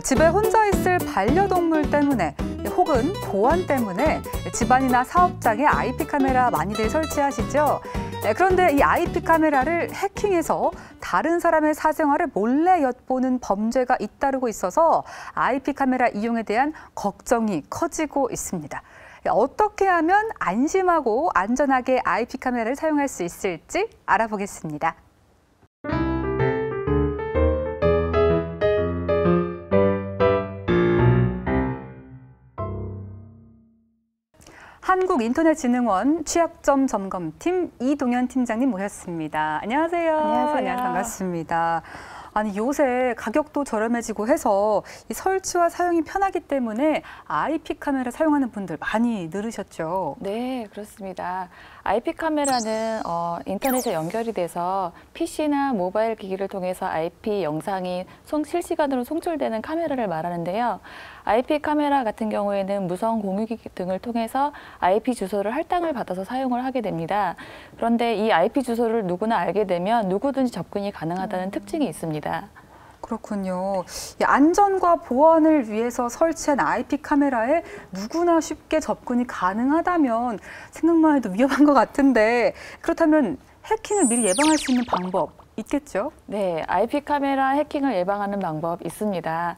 집에 혼자 있을 반려동물 때문에 혹은 보안 때문에 집안이나 사업장에 IP 카메라 많이들 설치하시죠? 그런데 이 IP 카메라를 해킹해서 다른 사람의 사생활을 몰래 엿보는 범죄가 잇따르고 있어서 IP 카메라 이용에 대한 걱정이 커지고 있습니다. 어떻게 하면 안심하고 안전하게 IP 카메라를 사용할 수 있을지 알아보겠습니다. 한국인터넷진흥원 취약점 점검팀 이동현 팀장님 모셨습니다. 안녕하세요. 안녕하세요. 반갑습니다. 아니 요새 가격도 저렴해지고 해서 이 설치와 사용이 편하기 때문에 IP 카메라 사용하는 분들 많이 늘으셨죠? 네, 그렇습니다. IP 카메라는 인터넷에 연결이 돼서 PC나 모바일 기기를 통해서 IP 영상이 실시간으로 송출되는 카메라를 말하는데요. IP 카메라 같은 경우에는 무선 공유기기 등을 통해서 IP 주소를 할당을 받아서 사용을 하게 됩니다. 그런데 이 IP 주소를 누구나 알게 되면 누구든지 접근이 가능하다는 특징이 있습니다. 그렇군요. 안전과 보안을 위해서 설치한 IP 카메라에 누구나 쉽게 접근이 가능하다면 생각만 해도 위험한 것 같은데 그렇다면 해킹을 미리 예방할 수 있는 방법 있겠죠? 네, IP 카메라 해킹을 예방하는 방법 있습니다.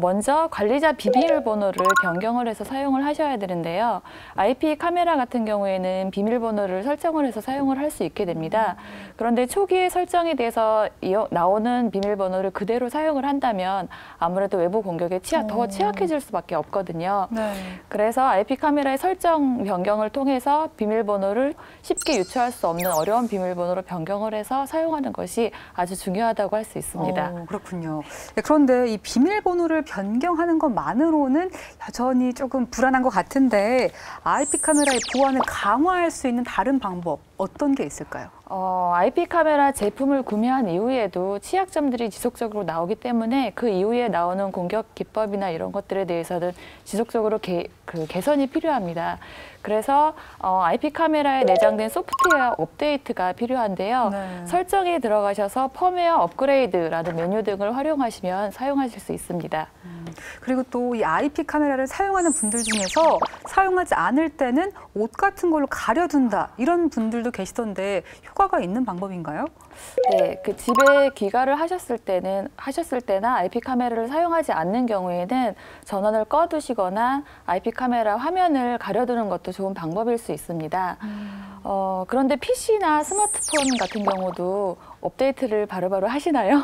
먼저 관리자 비밀번호를 변경을 해서 사용을 하셔야 되는데요. IP 카메라 같은 경우에는 비밀번호를 설정을 해서 사용을 할 수 있게 됩니다. 그런데 초기에 설정이 돼서 나오는 비밀번호를 그대로 사용을 한다면 아무래도 외부 공격에 더 취약해질 수밖에 없거든요. 네. 그래서 IP 카메라의 설정 변경을 통해서 비밀번호를 쉽게 유추할 수 없는 어려운 비밀번호로 변경을 해서 사용하는 것이 아주 중요하다고 할 수 있습니다. 그렇군요. 그런데 이 비밀번호를 변경하는 것만으로는 여전히 조금 불안한 것 같은데 IP 카메라의 보안을 강화할 수 있는 다른 방법 어떤 게 있을까요? IP 카메라 제품을 구매한 이후에도 취약점들이 지속적으로 나오기 때문에 그 이후에 나오는 공격 기법이나 이런 것들에 대해서는 지속적으로 개선이 필요합니다. 그래서 IP 카메라에 내장된 소프트웨어 업데이트가 필요한데요. 네. 설정에 들어가셔서 펌웨어 업그레이드라는 메뉴 등을 활용하시면 사용하실 수 있습니다. 그리고 또 이 IP 카메라를 사용하는 분들 중에서 사용하지 않을 때는 옷 같은 걸로 가려둔다 이런 분들도 계시던데 효과가 있는 방법인가요? 네, 집에 귀가를 하셨을 때나 IP 카메라를 사용하지 않는 경우에는 전원을 꺼두시거나 IP 카메라 화면을 가려두는 것도 좋은 방법일 수 있습니다. 그런데 PC나 스마트폰 같은 경우도 업데이트를 바로바로 하시나요?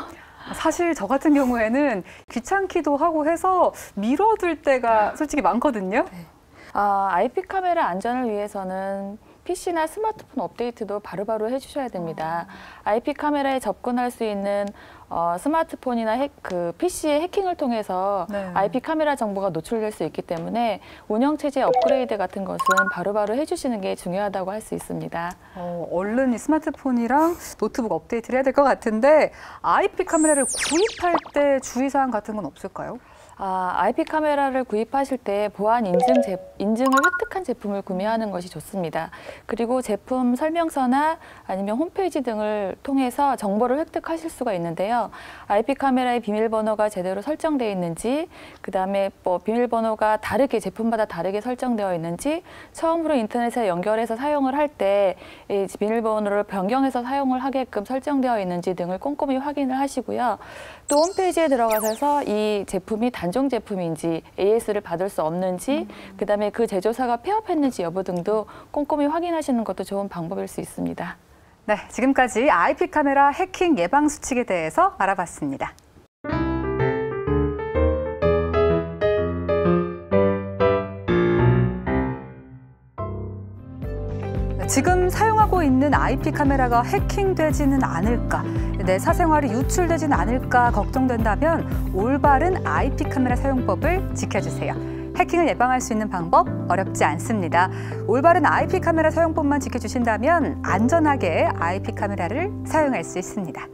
사실 저 같은 경우에는 귀찮기도 하고 해서 미뤄둘 때가 솔직히 많거든요. 네. IP 카메라 안전을 위해서는 PC나 스마트폰 업데이트도 바로바로 해주셔야 됩니다. IP 카메라에 접근할 수 있는 스마트폰이나 PC의 해킹을 통해서 네. IP 카메라 정보가 노출될 수 있기 때문에 운영체제 업그레이드 같은 것은 바로바로 해주시는 게 중요하다고 할 수 있습니다. 얼른 이 스마트폰이랑 노트북 업데이트를 해야 될 것 같은데 IP 카메라를 구입할 때 주의사항 같은 건 없을까요? IP 카메라를 구입하실 때 보안 인증을 획득한 제품을 구매하는 것이 좋습니다. 그리고 제품 설명서나 아니면 홈페이지 등을 통해서 정보를 획득하실 수가 있는데요. IP 카메라의 비밀번호가 제대로 설정되어 있는지, 그다음에 비밀번호가 제품마다 다르게 설정되어 있는지, 처음으로 인터넷에 연결해서 사용을 할 때 이 비밀번호를 변경해서 사용을 하게끔 설정되어 있는지 등을 꼼꼼히 확인을 하시고요. 또 홈페이지에 들어가셔서 이 제품이 단종 제품인지 AS를 받을 수 없는지 그다음에 그 제조사가 폐업했는지 여부 등도 꼼꼼히 확인하시는 것도 좋은 방법일 수 있습니다. 네, 지금까지 IP 카메라 해킹 예방 수칙에 대해서 알아봤습니다. 지금 사용하고 있는 IP 카메라가 해킹되지는 않을까, 내 사생활이 유출되지는 않을까 걱정된다면 올바른 IP 카메라 사용법을 지켜주세요. 해킹을 예방할 수 있는 방법 어렵지 않습니다. 올바른 IP 카메라 사용법만 지켜주신다면 안전하게 IP 카메라를 사용할 수 있습니다.